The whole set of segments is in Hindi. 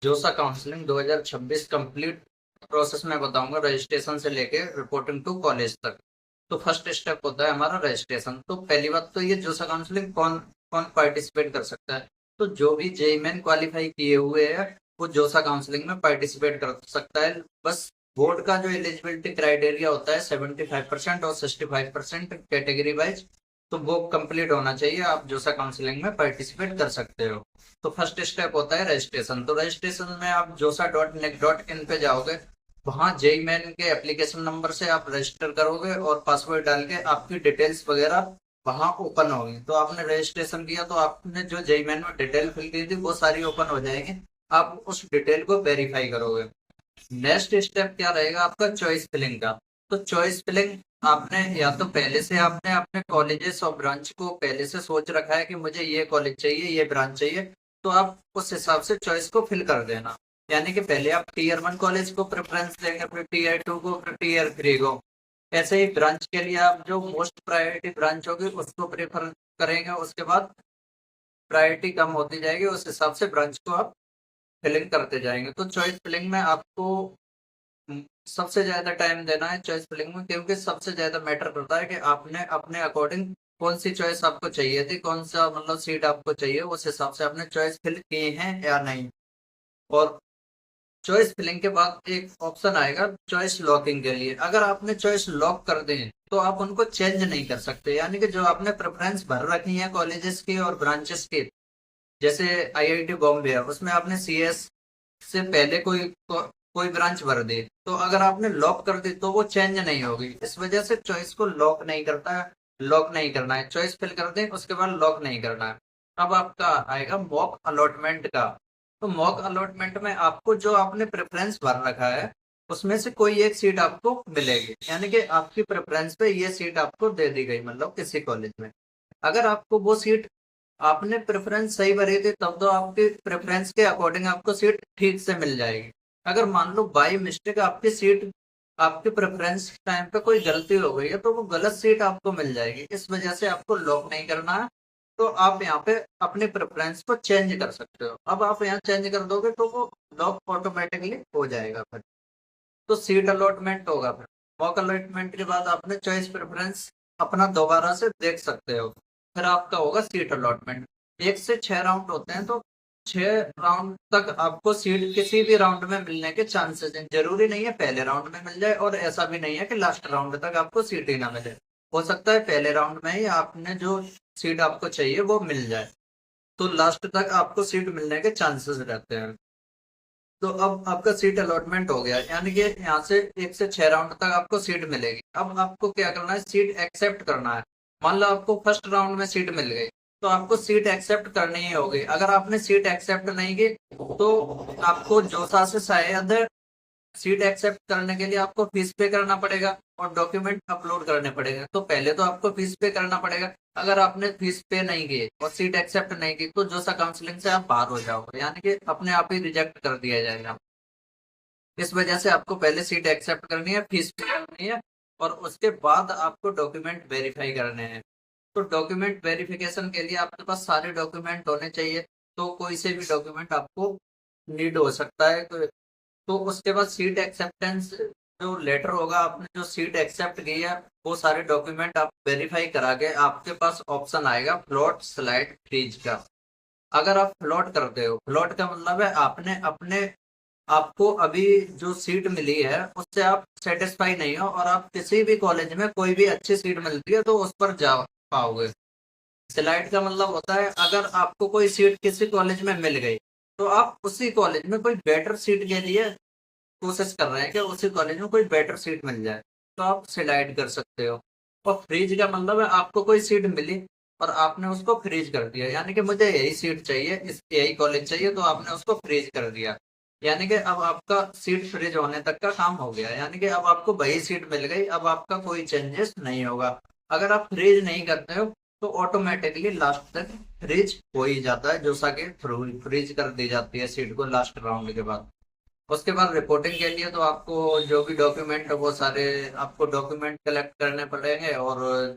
जोसा काउंसलिंग 2026 कंप्लीट प्रोसेस में बताऊंगा, रजिस्ट्रेशन से लेके रिपोर्टिंग टू कॉलेज तक। तो फर्स्ट स्टेप होता है हमारा रजिस्ट्रेशन। तो पहली बात तो ये जोसा काउंसलिंग कौन कौन पार्टिसिपेट कर सकता है। तो जो भी जेई मेन क्वालिफाई किए हुए हैं वो जोसा काउंसलिंग में पार्टिसिपेट कर सकता है। बस बोर्ड का जो एलिजिबिलिटी क्राइटेरिया होता है 75% और 65% कैटेगरी वाइज, तो वो कंप्लीट होना चाहिए, आप जोसा काउंसलिंग में पार्टिसिपेट कर सकते हो। तो फर्स्ट स्टेप होता है रजिस्ट्रेशन। तो रजिस्ट्रेशन में आप josa.nic.in पे जाओगे, वहाँ जेई मेन के एप्लीकेशन नंबर से आप रजिस्टर करोगे और पासवर्ड डाल के आपकी डिटेल्स वगैरह वहाँ ओपन होगी। तो आपने रजिस्ट्रेशन किया तो आपने जो जेई मेन में डिटेल फिल की थी वो सारी ओपन हो जाएगी। आप उस डिटेल को वेरीफाई करोगे। नेक्स्ट स्टेप क्या रहेगा आपका, चॉइस फिलिंग का। तो चॉइस फिलिंग आपने या तो पहले से आपने अपने कॉलेजेस और ब्रांच को पहले से सोच रखा है कि मुझे ये कॉलेज चाहिए, ये ब्रांच चाहिए, तो आप उस हिसाब से चॉइस को फिल कर देना। यानी कि पहले आप टीयर 1 कॉलेज को प्रेफरेंस देंगे, फिर टीयर 2 को, फिर टीयर 3 को। ऐसे ही ब्रांच के लिए आप जो मोस्ट प्रायोरिटी ब्रांच होगी उसको प्रेफर करेंगे, उसके बाद प्रायोरिटी कम होती जाएगी, उस हिसाब से ब्रांच को आप फिलिंग करते जाएंगे। तो चॉइस फिलिंग में आपको सबसे ज्यादा टाइम देना है चॉइस फिलिंग में, क्योंकि सबसे ज्यादा मैटर करता है कि आपने अपने अकॉर्डिंग कौन सी चॉइस आपको चाहिए थी, कौन सा मतलब सीट आपको चाहिए, उस हिसाब से आपने चॉइस फिल किए हैं या नहीं। और चॉइस फिलिंग के बाद एक ऑप्शन आएगा चॉइस लॉकिंग के लिए। अगर आपने चॉइस लॉक कर दी तो आप उनको चेंज नहीं कर सकते। यानी कि जो आपने प्रेफरेंस भर रखी है कॉलेजेस की और ब्रांचेस की, जैसे आईआईटी बॉम्बे है उसमें आपने सीएस से पहले कोई ब्रांच भर दी, तो अगर आपने लॉक कर दी तो वो चेंज नहीं होगी। इस वजह से चॉइस को लॉक नहीं करता है, लॉक नहीं करना है। चॉइस फिल कर दें उसके बाद लॉक नहीं करना है। अब आपका आएगा मॉक अलॉटमेंट का। तो मॉक अलॉटमेंट में आपको जो आपने प्रेफरेंस भर रखा है उसमें से कोई एक सीट आपको मिलेगी, यानी कि आपकी प्रेफरेंस पे ये सीट आपको दे दी गई, मतलब किसी कॉलेज में। अगर आपको वो सीट, आपने प्रेफरेंस सही भरी थी तब तो आपके प्रेफरेंस के अकॉर्डिंग आपको सीट ठीक से मिल जाएगी। अगर मान लो बाई मिस्टेक आपकी सीट, आपके प्रेफरेंस टाइम पे कोई गलती हो गई है तो वो गलत सीट आपको मिल जाएगी। इस वजह से आपको लॉक नहीं करना है। तो आप यहाँ पे अपने प्रेफरेंस को चेंज कर सकते हो। अब आप यहाँ चेंज कर दोगे तो वो लॉक ऑटोमेटिकली हो जाएगा। फिर तो सीट अलॉटमेंट होगा। फिर मॉक अलॉटमेंट के बाद आपने चॉइस प्रेफरेंस अपना दोबारा से देख सकते हो। फिर आपका होगा सीट अलॉटमेंट। 1 से 6 राउंड होते हैं, तो 6 राउंड तक आपको सीट किसी भी राउंड में मिलने के चांसेस हैं। जरूरी नहीं है पहले राउंड में मिल जाए, और ऐसा भी नहीं है कि लास्ट राउंड तक आपको सीट ही ना मिले। हो सकता है पहले राउंड में ही आपने जो सीट आपको चाहिए वो मिल जाए, तो लास्ट तक आपको सीट मिलने के चांसेस रहते हैं। तो अब आपका सीट अलॉटमेंट हो गया, यानी कि यहाँ से 1 से 6 राउंड तक आपको सीट मिलेगी। अब आपको क्या करना है, सीट एक्सेप्ट करना है। मान लो आपको फर्स्ट राउंड में सीट मिल गई तो आपको सीट एक्सेप्ट करनी ही होगी। अगर आपने सीट एक्सेप्ट नहीं की तो आपको जोसा से शायद सीट एक्सेप्ट करने के लिए आपको फीस पे करना पड़ेगा और डॉक्यूमेंट अपलोड करने पड़ेंगे। तो पहले तो आपको फीस पे करना पड़ेगा। अगर आपने फीस पे नहीं की और सीट एक्सेप्ट नहीं की तो जोसा काउंसलिंग से आप बाहर हो जाओगे, यानी कि अपने आप ही रिजेक्ट कर दिया जाएगा। इस वजह से आपको पहले सीट एक्सेप्ट करनी है, फीस पे करनी है, और उसके बाद आपको डॉक्यूमेंट वेरीफाई करने हैं। तो डॉक्यूमेंट वेरिफिकेशन के लिए आपके पास सारे डॉक्यूमेंट होने चाहिए। तो कोई से भी डॉक्यूमेंट आपको नीड हो सकता है। तो उसके बाद सीट एक्सेप्टेंस जो लेटर होगा, आपने जो सीट एक्सेप्ट की है वो सारे डॉक्यूमेंट आप वेरीफाई करा के आपके पास ऑप्शन आएगा फ्लोट स्लाइड फ्रीज का। अगर आप फ्लोट करते हो, फ्लोट का मतलब है आपने अपने आपको अभी जो सीट मिली है उससे आप सेटिस्फाई नहीं हो और आप किसी भी कॉलेज में कोई भी अच्छी सीट मिलती है तो उस पर जा पाओगे। स्लाइड का मतलब होता है अगर आपको कोई सीट किसी कॉलेज में मिल गई तो आप उसी कॉलेज में कोई बेटर सीट के लिए कोशिश कर रहे हैं कि उसी कॉलेज में कोई बेटर सीट मिल जाए, तो आप सिलेक्ट कर सकते हो। और फ्रीज का मतलब है आपको कोई सीट मिली और आपने उसको फ्रीज कर दिया, यानी कि मुझे यही सीट चाहिए, इस यही कॉलेज चाहिए, तो आपने उसको फ्रीज कर दिया। यानी कि अब आपका सीट फ्रीज होने तक का काम हो गया, यानी कि अब आपको वही सीट मिल गई, अब आपका कोई चेंजेस नहीं होगा। अगर आप फ्रीज नहीं करते हो तो ऑटोमेटिकली लास्ट तक फ्रीज हो ही जाता है, जो सा कि फ्रीज कर दी जाती है सीट को लास्ट राउंड के बाद। उसके बाद रिपोर्टिंग के लिए तो आपको जो भी डॉक्यूमेंट है वो सारे आपको डॉक्यूमेंट कलेक्ट करने पड़ेंगे, और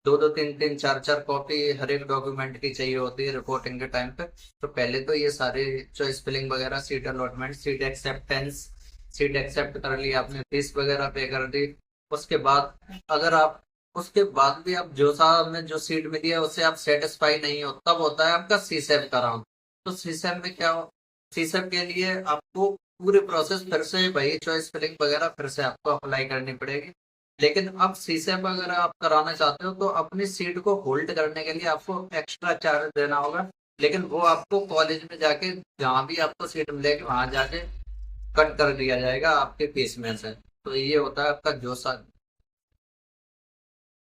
दो दो तीन तीन चार चार कॉपी हर एक डॉक्यूमेंट की चाहिए होती है रिपोर्टिंग के टाइम पे। तो पहले तो ये सारे चॉइस फिलिंग वगैरह, seat allotment, seat acceptance, seat accept कर ली आपने, फीस वगैरह पे कर दी। उसके बाद अगर आप उसके बाद भी आप जो सा में जो सीट मिली है उससे आप सेटिस्फाई नहीं हो, तब होता है आपका सीसैप का राउंड। तो सीसैप में क्या हो, सीसैप के लिए आपको पूरी प्रोसेस फिर से वही चॉइस फिलिंग वगैरह फिर से आपको अप्लाई करनी पड़ेगी। लेकिन अब सीसैप अगर आप कराना चाहते हो तो अपनी सीट को होल्ड करने के लिए आपको एक्स्ट्रा चार्ज देना होगा। लेकिन वो आपको कॉलेज में जाके जहाँ भी आपको सीट मिलेगी वहां जाके कट कर दिया जाएगा आपके फीस में से। तो ये होता है आपका जोसा।